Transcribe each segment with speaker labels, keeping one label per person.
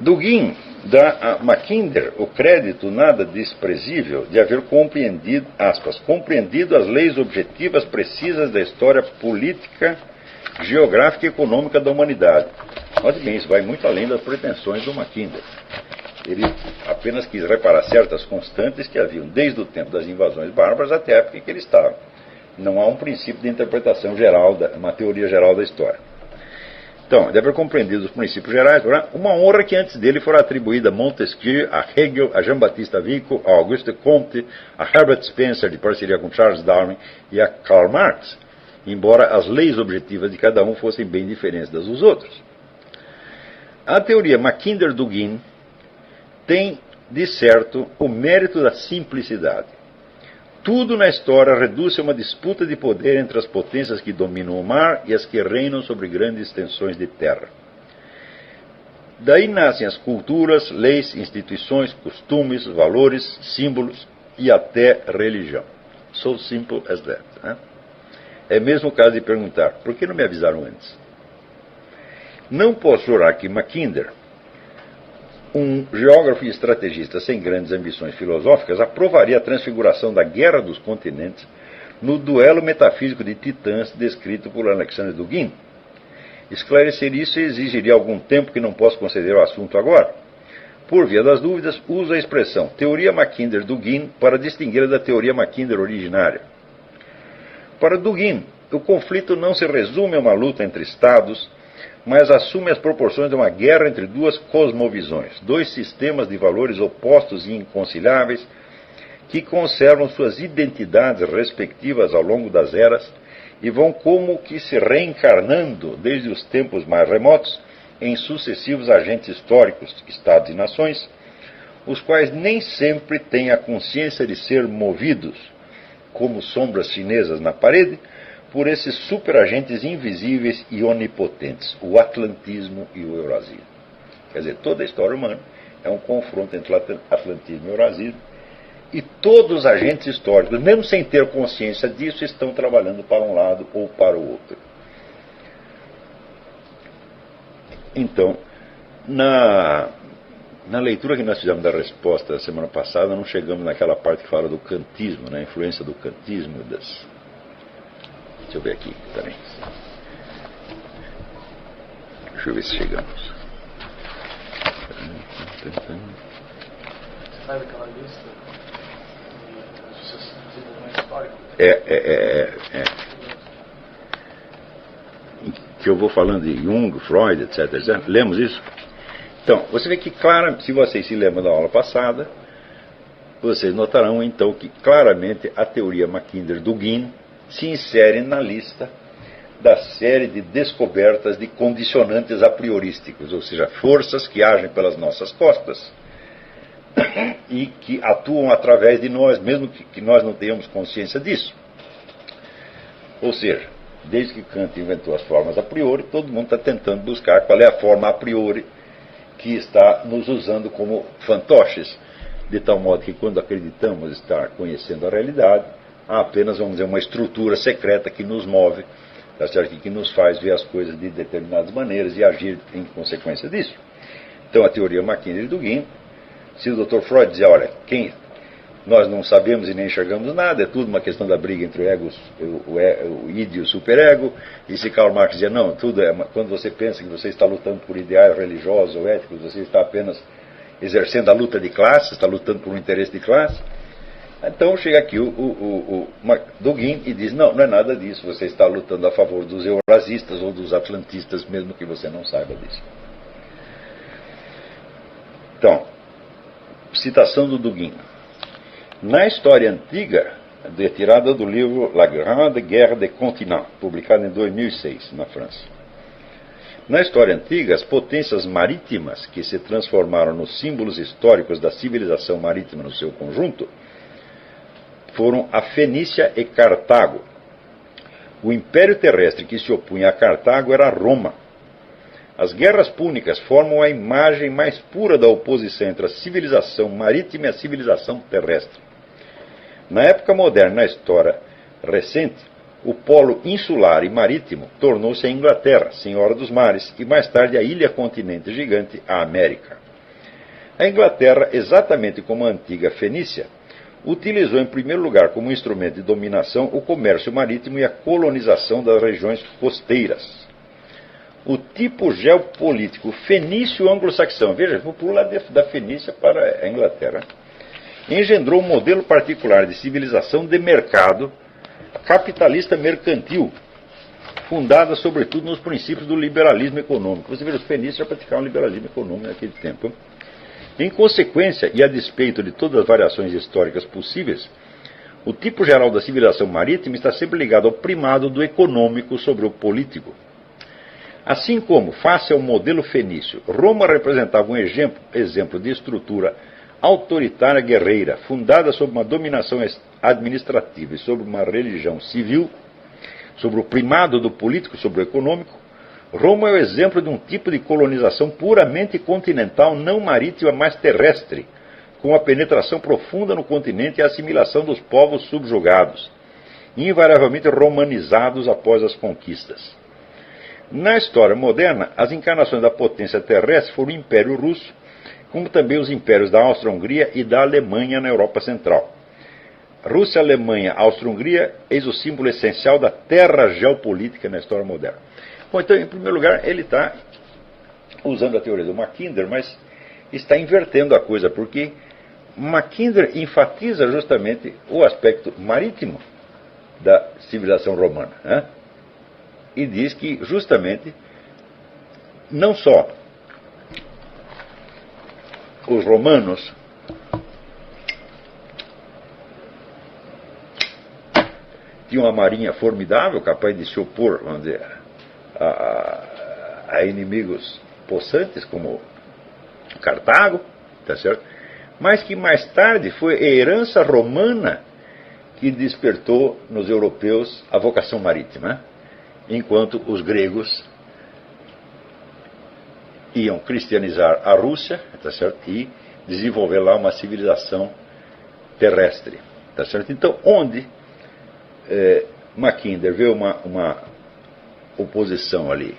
Speaker 1: Dugin dá a Mackinder o crédito nada desprezível de haver compreendido, aspas, compreendido as leis objetivas precisas da história política, geográfica e econômica da humanidade. Note bem, isso vai muito além das pretensões do Mackinder. Ele apenas quis reparar certas constantes que haviam desde o tempo das invasões bárbaras até a época em que ele estava. Não há um princípio de interpretação geral, uma teoria geral da história. Então, de haver compreendido os princípios gerais, uma honra que antes dele fora atribuída a Montesquieu, a Hegel, a Jean-Baptiste Vico, a Auguste Comte, a Herbert Spencer, de parceria com Charles Darwin, e a Karl Marx, embora as leis objetivas de cada um fossem bem diferentes das dos outros. A teoria Mackinder-Dugin tem, de certo, o mérito da simplicidade. Tudo na história reduz-se a uma disputa de poder entre as potências que dominam o mar e as que reinam sobre grandes extensões de terra. Daí nascem as culturas, leis, instituições, costumes, valores, símbolos e até religião. So simple as that. Né? É mesmo o caso de perguntar, por que não me avisaram antes? Não posso jurar que Mackinder, um geógrafo e estrategista sem grandes ambições filosóficas, aprovaria a transfiguração da Guerra dos Continentes no duelo metafísico de titãs descrito por Alexander Dugin. Esclarecer isso exigiria algum tempo que não posso conceder ao assunto agora. Por via das dúvidas, uso a expressão teoria Mackinder-Dugin para distingui-la da teoria Mackinder originária. Para Dugin, o conflito não se resume a uma luta entre estados, mas assume as proporções de uma guerra entre duas cosmovisões, dois sistemas de valores opostos e inconciliáveis que conservam suas identidades respectivas ao longo das eras e vão como que se reencarnando desde os tempos mais remotos em sucessivos agentes históricos, estados e nações, os quais nem sempre têm a consciência de ser movidos, como sombras chinesas na parede, por esses superagentes invisíveis e onipotentes, o atlantismo e o eurasismo. Quer dizer, toda a história humana é um confronto entre atlantismo e eurasismo, e todos os agentes históricos, mesmo sem ter consciência disso, estão trabalhando para um lado ou para o outro. Então, na leitura que nós fizemos da resposta da semana passada, não chegamos naquela parte que fala do kantismo, né, a influência do kantismo das... Deixa eu ver aqui também. Deixa eu ver se chegamos.
Speaker 2: Você faz aquela lista de desenvolvimento histórico?
Speaker 1: Que eu vou falando de Jung, Freud, etc. Lemos isso? Então, você vê que, se vocês se lembram da aula passada, vocês notarão então que claramente a teoria Mackinder-Dugin se insere na lista da série de descobertas de condicionantes a priorísticos, ou seja, forças que agem pelas nossas costas e que atuam através de nós, mesmo que nós não tenhamos consciência disso. Ou seja, desde que Kant inventou as formas a priori, todo mundo está tentando buscar qual é a forma a priori que está nos usando como fantoches, de tal modo que quando acreditamos estar conhecendo a realidade, há apenas, vamos dizer, uma estrutura secreta que nos move, tá certo? Que nos faz ver as coisas de determinadas maneiras e agir em consequência disso. Então a teoria Mackinder-Dugin, se o Dr. Freud dizia, olha, nós não sabemos e nem enxergamos nada, é tudo uma questão da briga entre o id e o superego, e se Karl Marx dizia, não, tudo é, quando você pensa que você está lutando por ideais religiosos ou éticos, você está apenas exercendo a luta de classe, está lutando por um interesse de classe. Então chega aqui o Dugin e diz, não é nada disso, você está lutando a favor dos eurasistas ou dos atlantistas, mesmo que você não saiba disso. Então, citação do Dugin. Na história antiga, retirada do livro La Grande Guerre des Continents, publicado em 2006, na França. Na história antiga, as potências marítimas que se transformaram nos símbolos históricos da civilização marítima no seu conjunto foram a Fenícia e Cartago. O império terrestre que se opunha a Cartago era Roma. As guerras púnicas formam a imagem mais pura da oposição entre a civilização marítima e a civilização terrestre. Na época moderna, na história recente, o polo insular e marítimo tornou-se a Inglaterra, senhora dos mares, e mais tarde a ilha-continente gigante, a América. A Inglaterra, exatamente como a antiga Fenícia, utilizou em primeiro lugar como instrumento de dominação o comércio marítimo e a colonização das regiões costeiras. O tipo geopolítico fenício-anglo-saxão, veja, vou pular da Fenícia para a Inglaterra, engendrou um modelo particular de civilização de mercado capitalista mercantil, fundada sobretudo nos princípios do liberalismo econômico. Você vê, os fenícios já praticavam liberalismo econômico naquele tempo. Em consequência, e a despeito de todas as variações históricas possíveis, o tipo geral da civilização marítima está sempre ligado ao primado do econômico sobre o político. Assim como, face ao modelo fenício, Roma representava um exemplo de estrutura autoritária guerreira, fundada sobre uma dominação administrativa e sobre uma religião civil, sobre o primado do político sobre o econômico, Roma é o exemplo de um tipo de colonização puramente continental, não marítima, mas terrestre, com a penetração profunda no continente e a assimilação dos povos subjugados, invariavelmente romanizados após as conquistas. Na história moderna, as encarnações da potência terrestre foram o Império Russo, como também os impérios da Áustria-Hungria e da Alemanha na Europa Central. Rússia, Alemanha, Áustria-Hungria, eis o símbolo essencial da terra geopolítica na história moderna. Bom, então, em primeiro lugar, ele está usando a teoria do Mackinder, mas está invertendo a coisa, porque Mackinder enfatiza justamente o aspecto marítimo da civilização romana, né? E diz que, justamente, não só os romanos tinham uma marinha formidável, capaz de se opor, vamos dizer, a inimigos possantes como Cartago, tá certo? Mas que mais tarde foi a herança romana que despertou nos europeus a vocação marítima, né? Enquanto os gregos iam cristianizar a Rússia, tá certo? E desenvolver lá uma civilização terrestre, tá certo? Então, onde Mackinder vê uma oposição ali,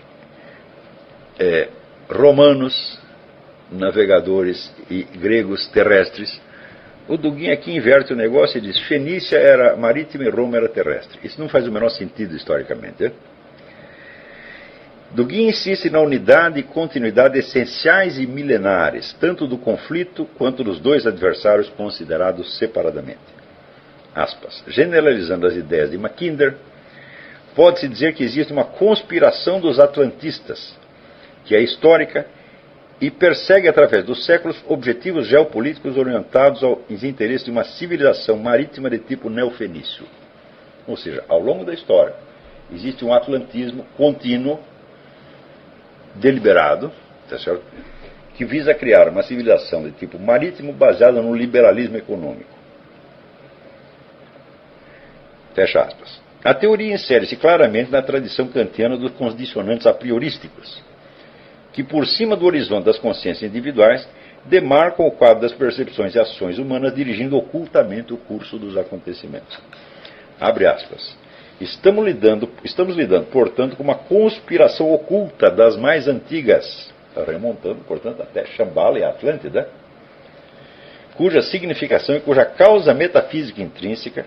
Speaker 1: romanos, navegadores e gregos terrestres, o Dugin aqui inverte o negócio e diz: Fenícia era marítima e Roma era terrestre. Isso não faz o menor sentido historicamente, né? Dugin insiste na unidade e continuidade essenciais e milenares, tanto do conflito quanto dos dois adversários considerados separadamente. Aspas. Generalizando as ideias de Mackinder, pode-se dizer que existe uma conspiração dos atlantistas, que é histórica e persegue através dos séculos objetivos geopolíticos orientados aos interesses de uma civilização marítima de tipo neofenício. Ou seja, ao longo da história, existe um atlantismo contínuo, deliberado, tá certo? Que visa criar uma civilização de tipo marítimo baseada no liberalismo econômico. Fecha aspas. A teoria insere-se claramente na tradição kantiana dos condicionantes a priorísticos, que por cima do horizonte das consciências individuais demarcam o quadro das percepções e ações humanas, dirigindo ocultamente o curso dos acontecimentos. Abre aspas. Estamos lidando, portanto, com uma conspiração oculta das mais antigas, remontando, portanto, até Shambhala e Atlântida, cuja significação e cuja causa metafísica intrínseca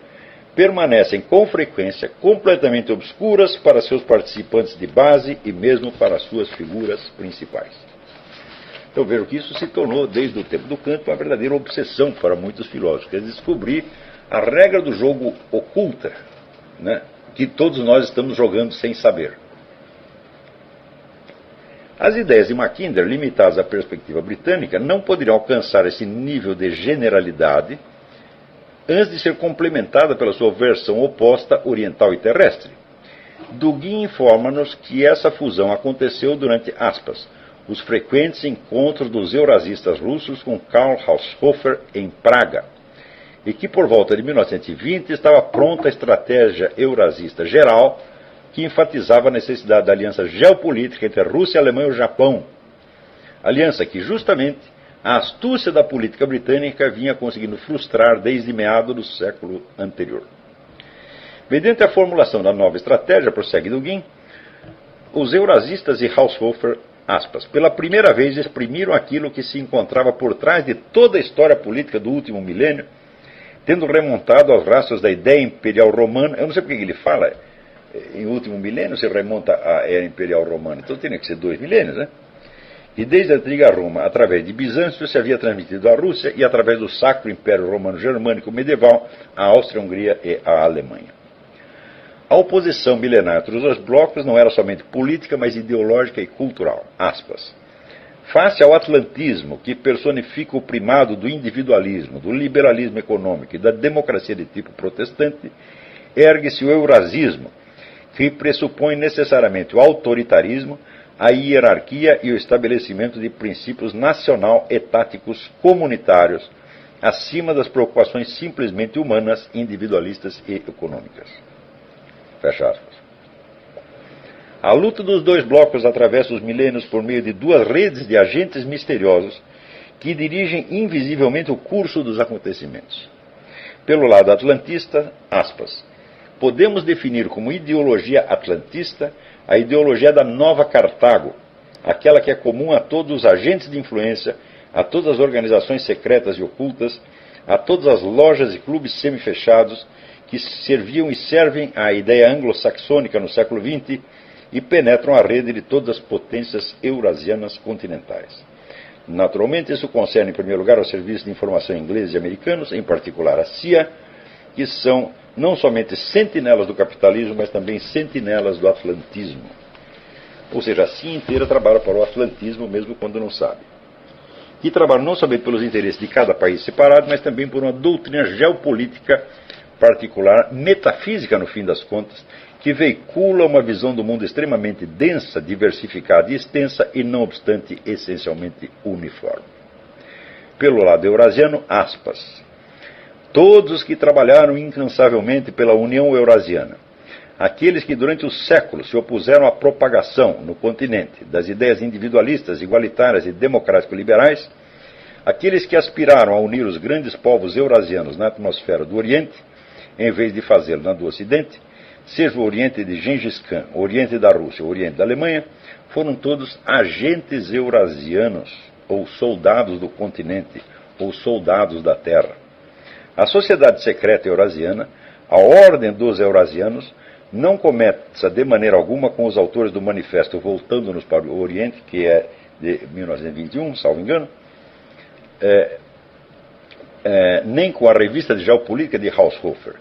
Speaker 1: permanecem com frequência completamente obscuras para seus participantes de base e mesmo para suas figuras principais. Então vejo que isso se tornou, desde o tempo do Kant, uma verdadeira obsessão para muitos filósofos, que é descobrir a regra do jogo oculta, né, que todos nós estamos jogando sem saber. As ideias de Mackinder, limitadas à perspectiva britânica, não poderiam alcançar esse nível de generalidade antes de ser complementada pela sua versão oposta, oriental e terrestre. Dugin informa-nos que essa fusão aconteceu durante, aspas, os frequentes encontros dos eurasistas russos com Karl Haushofer em Praga, e que por volta de 1920 estava pronta a estratégia eurasista geral, que enfatizava a necessidade da aliança geopolítica entre a Rússia, a Alemanha e o Japão. Aliança que, justamente, a astúcia da política britânica vinha conseguindo frustrar desde meados do século anterior. Mediante a formulação da nova estratégia, prossegue Dugin, os eurasistas e Haushofer aspas, pela primeira vez exprimiram aquilo que se encontrava por trás de toda a história política do último milênio, tendo remontado aos rastros da ideia imperial romana. Eu não sei porque ele fala em último milênio, se remonta à era imperial romana, então teria que ser 2 milênios, né? E desde a antiga Roma, através de Bizâncio, se havia transmitido à Rússia e através do Sacro Império Romano Germânico Medieval à Áustria-Hungria e à Alemanha. A oposição milenar entre os dois blocos não era somente política, mas ideológica e cultural. Aspas. Face ao atlantismo, que personifica o primado do individualismo, do liberalismo econômico e da democracia de tipo protestante, ergue-se o eurasismo, que pressupõe necessariamente o autoritarismo, a hierarquia e o estabelecimento de princípios nacional-etáticos comunitários, acima das preocupações simplesmente humanas, individualistas e econômicas. Fecha aspas. A luta dos dois blocos atravessa os milênios por meio de 2 redes de agentes misteriosos que dirigem invisivelmente o curso dos acontecimentos. Pelo lado atlantista, aspas, podemos definir como ideologia atlantista a ideologia da Nova Cartago, aquela que é comum a todos os agentes de influência, a todas as organizações secretas e ocultas, a todas as lojas e clubes semifechados que serviam e servem à ideia anglo-saxônica no século XX e penetram a rede de todas as potências eurasianas continentais. Naturalmente, isso concerne, em primeiro lugar, aos serviços de informação ingleses e americanos, em particular a CIA, que são não somente sentinelas do capitalismo, mas também sentinelas do atlantismo. Ou seja, a CIA inteira trabalha para o atlantismo, mesmo quando não sabe. Que trabalha não somente pelos interesses de cada país separado, mas também por uma doutrina geopolítica particular, metafísica no fim das contas, que veicula uma visão do mundo extremamente densa, diversificada e extensa, e não obstante essencialmente uniforme. Pelo lado eurasiano, aspas, todos os que trabalharam incansavelmente pela União Eurasiana, aqueles que durante os séculos se opuseram à propagação no continente das ideias individualistas, igualitárias e democrático-liberais, aqueles que aspiraram a unir os grandes povos eurasianos na atmosfera do Oriente, em vez de fazê-lo na do Ocidente, seja o Oriente de Gengis Khan, o Oriente da Rússia, o Oriente da Alemanha, foram todos agentes eurasianos, ou soldados do continente, ou soldados da Terra. A sociedade secreta eurasiana, a ordem dos eurasianos, não começa de maneira alguma com os autores do manifesto Voltando-nos para o Oriente, que é de 1921, salvo engano, nem com a revista de geopolítica de Haushofer.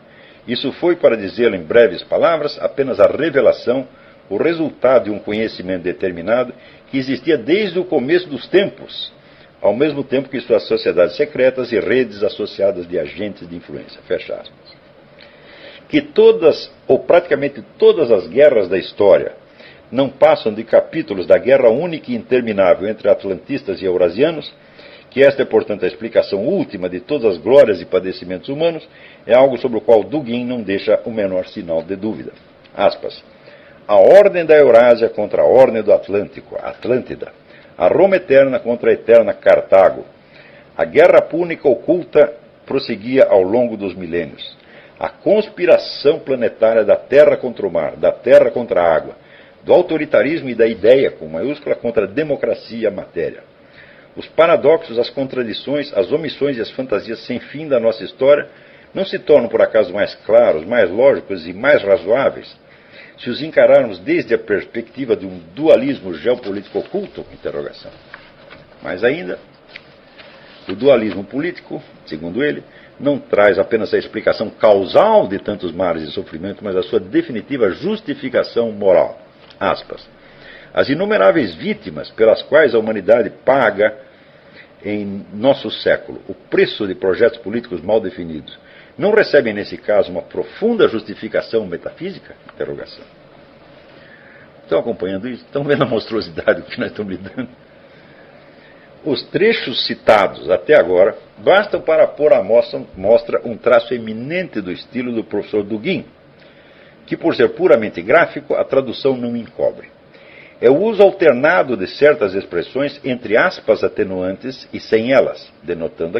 Speaker 1: Isso foi, para dizê-lo em breves palavras, apenas a revelação, o resultado de um conhecimento determinado que existia desde o começo dos tempos, ao mesmo tempo que suas sociedades secretas e redes associadas de agentes de influência. Fecha aspas. Que todas, ou praticamente todas as guerras da história, não passam de capítulos da guerra única e interminável entre atlantistas e eurasianos, que esta é, portanto, a explicação última de todas as glórias e padecimentos humanos, é algo sobre o qual Dugin não deixa o menor sinal de dúvida. Aspas. A ordem da Eurásia contra a ordem do Atlântico, Atlântida. A Roma eterna contra a eterna Cartago. A guerra púnica oculta prosseguia ao longo dos milênios. A conspiração planetária da terra contra o mar, da terra contra a água, do autoritarismo e da ideia, com maiúscula, contra a democracia e a matéria. Os paradoxos, as contradições, as omissões e as fantasias sem fim da nossa história não se tornam, por acaso, mais claros, mais lógicos e mais razoáveis se os encararmos desde a perspectiva de um dualismo geopolítico oculto? Interrogação. Mais ainda, o dualismo político, segundo ele, não traz apenas a explicação causal de tantos males e sofrimento, mas a sua definitiva justificação moral. Aspas. As inumeráveis vítimas pelas quais a humanidade paga em nosso século o preço de projetos políticos mal definidos não recebem, nesse caso, uma profunda justificação metafísica? Interrogação. Estão acompanhando isso? Estão vendo a monstruosidade do que nós estamos lidando? Os trechos citados até agora bastam para pôr à mostra um traço eminente do estilo do professor Dugin, que, por ser puramente gráfico, a tradução não encobre. É o uso alternado de certas expressões entre aspas atenuantes e sem elas, denotando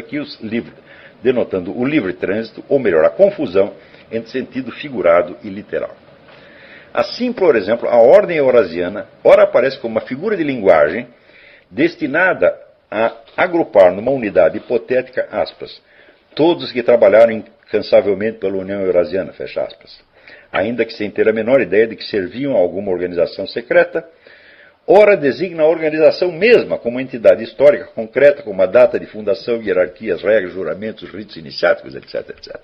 Speaker 1: o livre trânsito, ou melhor, a confusão entre sentido figurado e literal. Assim, por exemplo, a ordem eurasiana ora aparece como uma figura de linguagem destinada a agrupar numa unidade hipotética, aspas, todos que trabalharam incansavelmente pela União Eurasiana, fecha aspas, ainda que sem ter a menor ideia de que serviam a alguma organização secreta, ora designa a organização mesma como entidade histórica concreta, com uma data de fundação, hierarquias, regras, juramentos, ritos iniciáticos, etc, etc.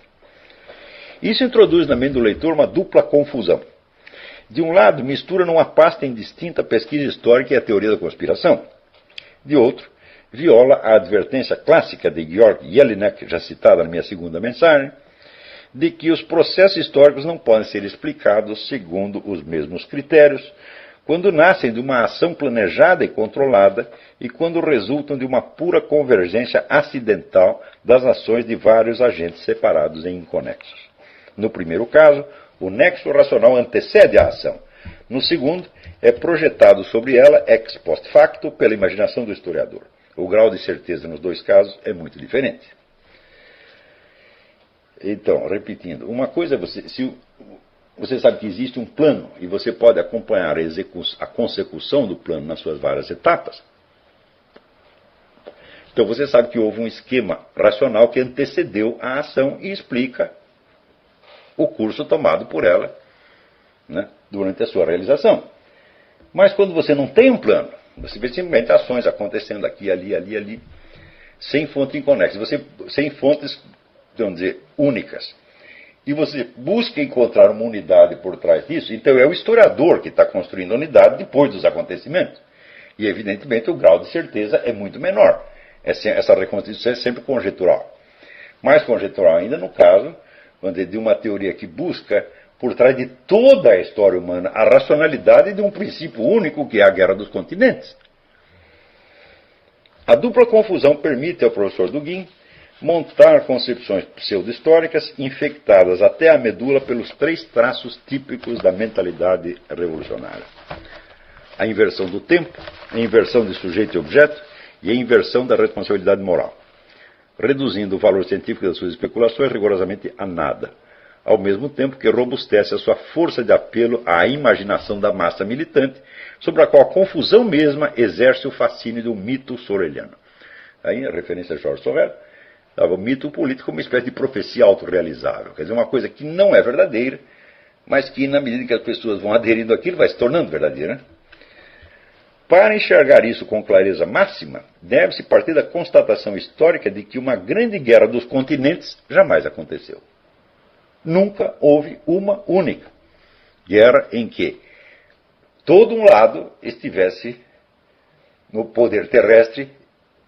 Speaker 1: Isso introduz na mente do leitor uma dupla confusão. De um lado, mistura numa pasta indistinta a pesquisa histórica e a teoria da conspiração. De outro, viola a advertência clássica de Georg Jelinek, já citada na minha segunda mensagem, de que os processos históricos não podem ser explicados segundo os mesmos critérios, quando nascem de uma ação planejada e controlada e quando resultam de uma pura convergência acidental das ações de vários agentes separados e inconexos. No primeiro caso, o nexo racional antecede a ação. No segundo, é projetado sobre ela ex post facto pela imaginação do historiador. O grau de certeza nos dois casos é muito diferente. Então, repetindo, uma coisa é você sabe que existe um plano e você pode acompanhar a consecução do plano nas suas várias etapas. Então você sabe que houve um esquema racional que antecedeu a ação e explica o curso tomado por ela, né, durante a sua realização. Mas quando você não tem um plano, você vê simplesmente ações acontecendo aqui, ali, sem fonte inconexa, sem fontes, vamos dizer, únicas. E você busca encontrar uma unidade por trás disso, então é o historiador que está construindo a unidade depois dos acontecimentos. E, evidentemente, o grau de certeza é muito menor. Essa reconstituição é sempre conjectural. Mais conjectural ainda no caso, vamos dizer, de uma teoria que busca, por trás de toda a história humana, a racionalidade de um princípio único, que é a Guerra dos Continentes. A dupla confusão permite ao professor Dugin montar concepções pseudo-históricas infectadas até a medula pelos três traços típicos da mentalidade revolucionária: a inversão do tempo, a inversão de sujeito e objeto e a inversão da responsabilidade moral, reduzindo o valor científico das suas especulações rigorosamente a nada, ao mesmo tempo que robustece a sua força de apelo à imaginação da massa militante, sobre a qual a confusão mesma exerce o fascínio do mito soreliano. Aí a referência a Georges Sorel, o mito político como uma espécie de profecia autorrealizável, quer dizer, uma coisa que não é verdadeira, mas que na medida que as pessoas vão aderindo àquilo, vai se tornando verdadeira. Para enxergar isso com clareza máxima, deve-se partir da constatação histórica de que uma grande guerra dos continentes jamais aconteceu. Nunca houve uma única guerra em que todo um lado estivesse no poder terrestre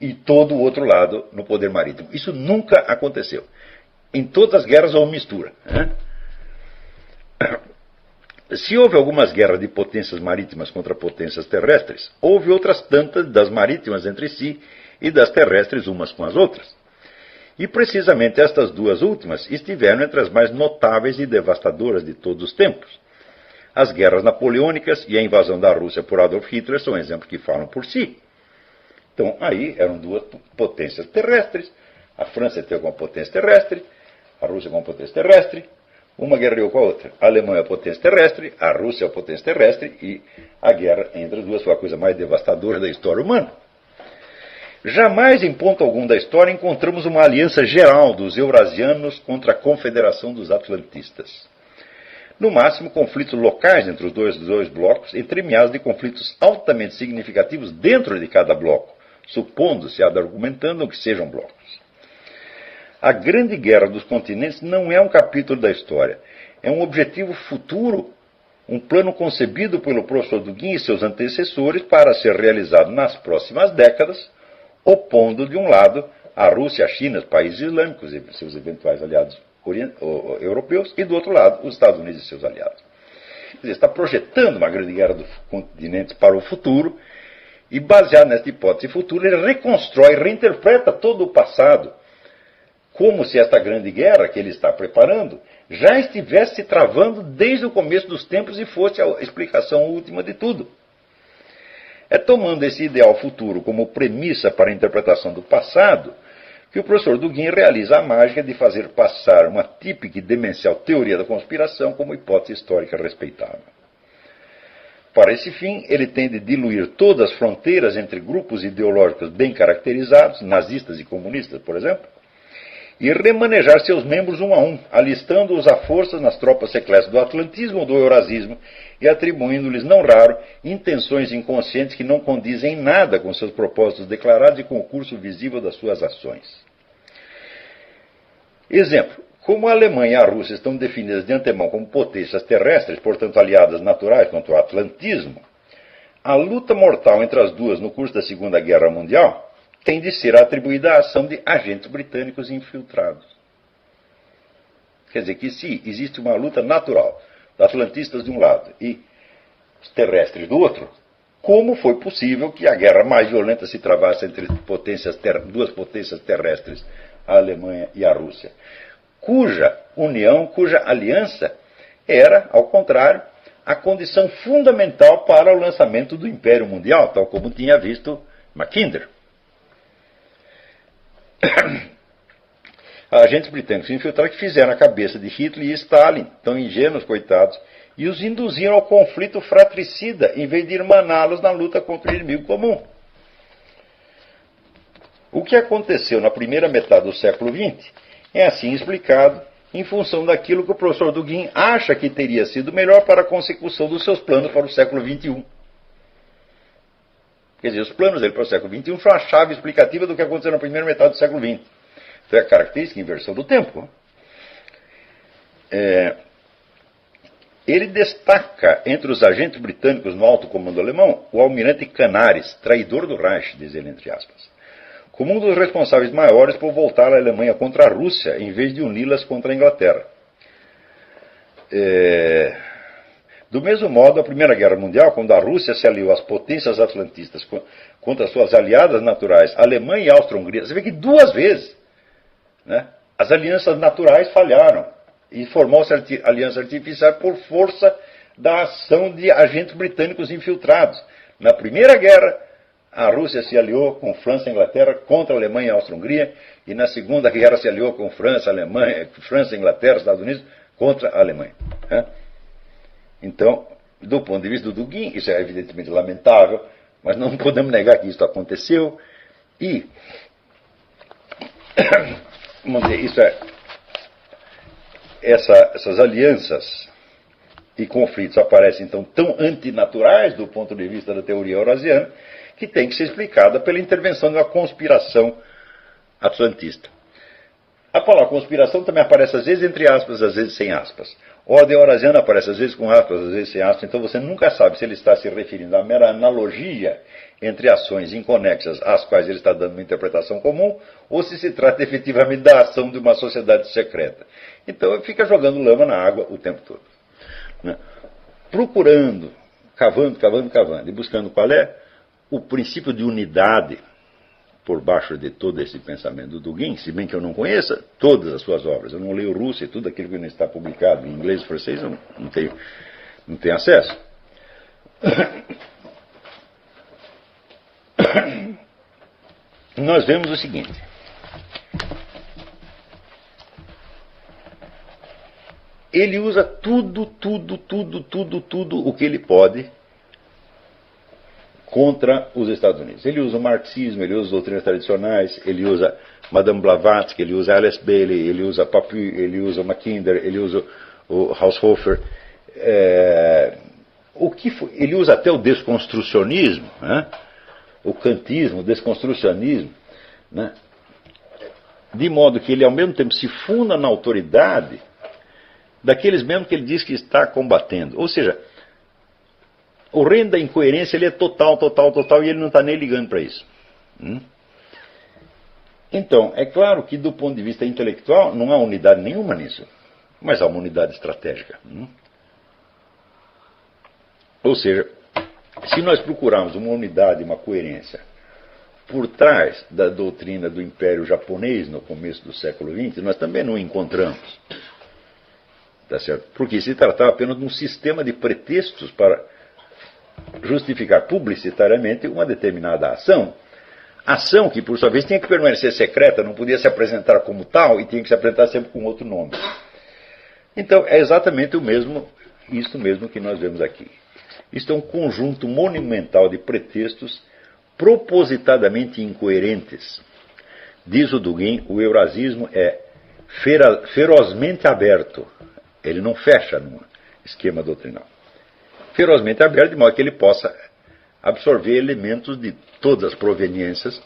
Speaker 1: e todo o outro lado no poder marítimo. Isso nunca aconteceu. Em todas as guerras houve mistura. Se houve algumas guerras de potências marítimas contra potências terrestres, houve outras tantas das marítimas entre si e das terrestres umas com as outras. E precisamente estas duas últimas estiveram entre as mais notáveis e devastadoras de todos os tempos. As guerras napoleônicas e a invasão da Rússia por Adolf Hitler são exemplos que falam por si. Então, aí eram duas potências terrestres, a França teve uma potência terrestre, a Rússia com uma potência terrestre, uma guerreou com a outra. A Alemanha é a potência terrestre, a Rússia é a potência terrestre, e a guerra entre as duas foi a coisa mais devastadora da história humana. Jamais, em ponto algum da história, encontramos uma aliança geral dos eurasianos contra a confederação dos atlantistas. No máximo, conflitos locais entre os dois blocos, entremeados de conflitos altamente significativos dentro de cada bloco, supondo-se, argumentando que sejam blocos. A Grande Guerra dos Continentes não é um capítulo da história, é um objetivo futuro, um plano concebido pelo professor Dugin e seus antecessores para ser realizado nas próximas décadas, opondo de um lado a Rússia, a China, os países islâmicos e seus eventuais aliados europeus, e do outro lado os Estados Unidos e seus aliados. Quer dizer, está projetando uma grande guerra dos continentes para o futuro, e baseado nessa hipótese futura, ele reconstrói, reinterpreta todo o passado, como se esta grande guerra que ele está preparando já estivesse se travando desde o começo dos tempos e fosse a explicação última de tudo. É tomando esse ideal futuro como premissa para a interpretação do passado que o professor Dugin realiza a mágica de fazer passar uma típica e demencial teoria da conspiração como hipótese histórica respeitável. Para esse fim, ele tem de diluir todas as fronteiras entre grupos ideológicos bem caracterizados, nazistas e comunistas, por exemplo, e remanejar seus membros um a um, alistando-os à força nas tropas secretas do atlantismo ou do eurasismo e atribuindo-lhes, não raro, intenções inconscientes que não condizem em nada com seus propósitos declarados e com o curso visível das suas ações. Exemplo. Como a Alemanha e a Rússia estão definidas de antemão como potências terrestres, portanto aliadas naturais contra o atlantismo, a luta mortal entre as duas no curso da Segunda Guerra Mundial tem de ser atribuída à ação de agentes britânicos infiltrados. Quer dizer que se existe uma luta natural, de atlantistas de um lado e os terrestres do outro, como foi possível que a guerra mais violenta se travasse entre duas potências terrestres, a Alemanha e a Rússia? Cuja união, cuja aliança era, ao contrário, a condição fundamental para o lançamento do Império Mundial, tal como tinha visto Mackinder. Agentes britânicos infiltrados que fizeram a cabeça de Hitler e Stalin, tão ingênuos, coitados, e os induziram ao conflito fratricida, em vez de irmaná-los na luta contra o inimigo comum. O que aconteceu na primeira metade do século XX é assim explicado em função daquilo que o professor Dugin acha que teria sido melhor para a consecução dos seus planos para o século XXI. Quer dizer, os planos dele para o século XXI são a chave explicativa do que aconteceu na primeira metade do século XX. Então é a característica inversão do tempo. Ele destaca entre os agentes britânicos no alto comando alemão o almirante Canaris, traidor do Reich, diz ele entre aspas, como um dos responsáveis maiores por voltar a Alemanha contra a Rússia, em vez de uni-las contra a Inglaterra. Do mesmo modo, a Primeira Guerra Mundial, quando a Rússia se aliou às potências atlantistas contra suas aliadas naturais, Alemanha e Áustria-Hungria, você vê que duas vezes, né, as alianças naturais falharam e formou-se a aliança artificial por força da ação de agentes britânicos infiltrados. Na Primeira Guerra, a Rússia se aliou com França e Inglaterra contra a Alemanha e a Áustria-Hungria, e na Segunda Guerra se aliou com França, Inglaterra, Estados Unidos contra a Alemanha. Então, do ponto de vista do Dugin, isso é evidentemente lamentável, mas não podemos negar que isso aconteceu, e, vamos dizer, essas alianças e conflitos aparecem então tão antinaturais do ponto de vista da teoria eurasiana, que tem que ser explicada pela intervenção de uma conspiração atlantista. A palavra conspiração também aparece às vezes entre aspas, às vezes sem aspas. Ordem eurasiana aparece às vezes com aspas, às vezes sem aspas, então você nunca sabe se ele está se referindo à mera analogia entre ações inconexas às quais ele está dando uma interpretação comum, ou se trata efetivamente da ação de uma sociedade secreta. Então ele fica jogando lama na água o tempo todo, né? Procurando, cavando, e buscando qual é o princípio de unidade por baixo de todo esse pensamento do Dugin, se bem que eu não conheça todas as suas obras. Eu não leio russo e tudo aquilo que não está publicado em inglês e francês, eu não tenho acesso. Nós vemos o seguinte. Ele usa tudo o que ele pode contra os Estados Unidos. Ele usa o marxismo, ele usa as doutrinas tradicionais, ele usa Madame Blavatsky, ele usa Alice Bailey, ele usa Papu, ele usa Mackinder, ele usa o Haushofer. Ele usa até o desconstrucionismo, né? O kantismo, o desconstrucionismo, né? De modo que ele ao mesmo tempo se funda na autoridade daqueles mesmos que ele diz que está combatendo. Ou seja, o reino da incoerência ele é total, e ele não está nem ligando para isso. Então, é claro que do ponto de vista intelectual não há unidade nenhuma nisso, mas há uma unidade estratégica. Ou seja, se nós procurarmos uma unidade, uma coerência por trás da doutrina do Império Japonês no começo do século XX, nós também não encontramos. Tá certo? Porque se tratava apenas de um sistema de pretextos para justificar publicitariamente uma determinada ação. Ação que, por sua vez, tinha que permanecer secreta, não podia se apresentar como tal e tinha que se apresentar sempre com outro nome. Então, é exatamente isso mesmo que nós vemos aqui. Isto é um conjunto monumental de pretextos propositadamente incoerentes. Diz o Dugin, o eurasismo é ferozmente aberto. Ele não fecha num esquema doutrinal. Ferozmente aberto, de modo que ele possa absorver elementos de todas as proveniências,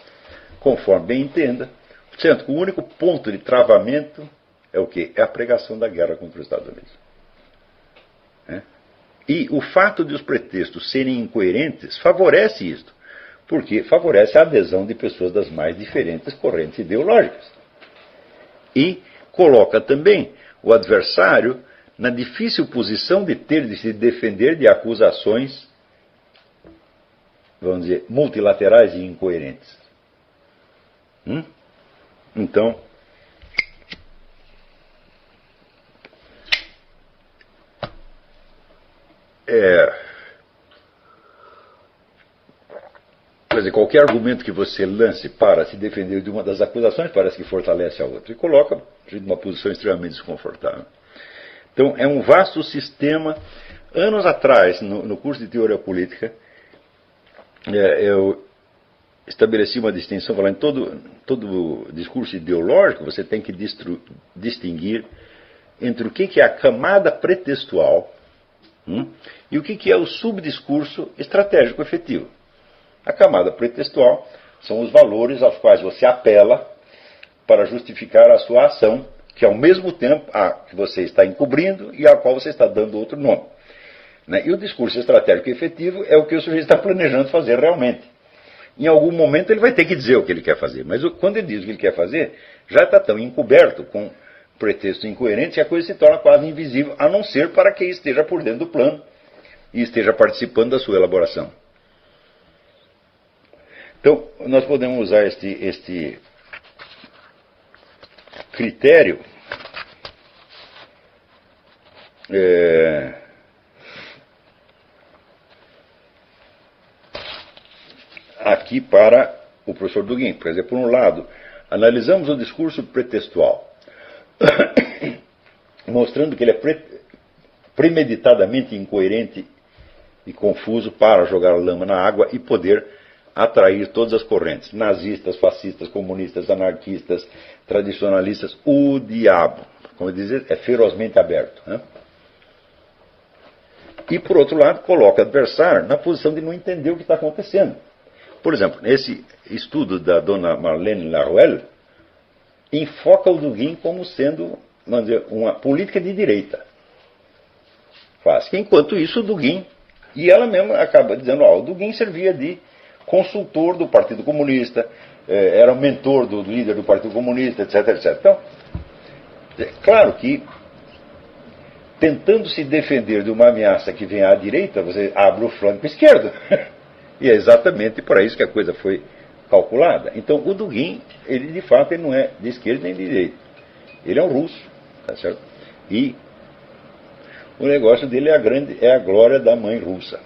Speaker 1: conforme bem entenda, sendo que o único ponto de travamento é o quê? É a pregação da guerra contra os Estados Unidos. E o fato de os pretextos serem incoerentes favorece isto, porque favorece a adesão de pessoas das mais diferentes correntes ideológicas. E coloca também o adversário na difícil posição de ter de se defender de acusações, vamos dizer, multilaterais e incoerentes. Então, quer dizer, qualquer argumento que você lance para se defender de uma das acusações parece que fortalece a outra e coloca a gente numa posição extremamente desconfortável. Então, é um vasto sistema. Anos atrás, no curso de Teoria Política, eu estabeleci uma distinção, falando em todo discurso ideológico, você tem que distinguir entre o que é a camada pretextual e o que é o subdiscurso estratégico efetivo. A camada pretextual são os valores aos quais você apela para justificar a sua ação, que ao mesmo tempo que você está encobrindo e a qual você está dando outro nome. E o discurso estratégico efetivo é o que o sujeito está planejando fazer realmente. Em algum momento ele vai ter que dizer o que ele quer fazer, mas quando ele diz o que ele quer fazer, já está tão encoberto com pretextos incoerentes que a coisa se torna quase invisível, a não ser para quem esteja por dentro do plano e esteja participando da sua elaboração. Então, nós podemos usar este critério aqui para o professor Dugin. Quer dizer, por um lado, analisamos o discurso pretextual, mostrando que ele é premeditadamente incoerente e confuso para jogar lama na água e poder atrair todas as correntes, nazistas, fascistas, comunistas, anarquistas, tradicionalistas, o diabo. Como dizer, é ferozmente aberto. E, por outro lado, coloca o adversário na posição de não entender o que está acontecendo. Por exemplo, nesse estudo da dona Marlene Laruelle, enfoca o Dugin como sendo, vamos dizer, uma política de direita. Enquanto isso, o Dugin, e ela mesma acaba dizendo, o Dugin servia de consultor do Partido Comunista, era o mentor do líder do Partido Comunista, etc, etc. Então, é claro que, tentando se defender de uma ameaça que vem à direita, você abre o flanco esquerdo. E é exatamente para isso que a coisa foi calculada. Então, o Dugin, ele de fato ele não é de esquerda nem de direita. Ele é um russo, tá certo? E o negócio dele é a glória da mãe russa.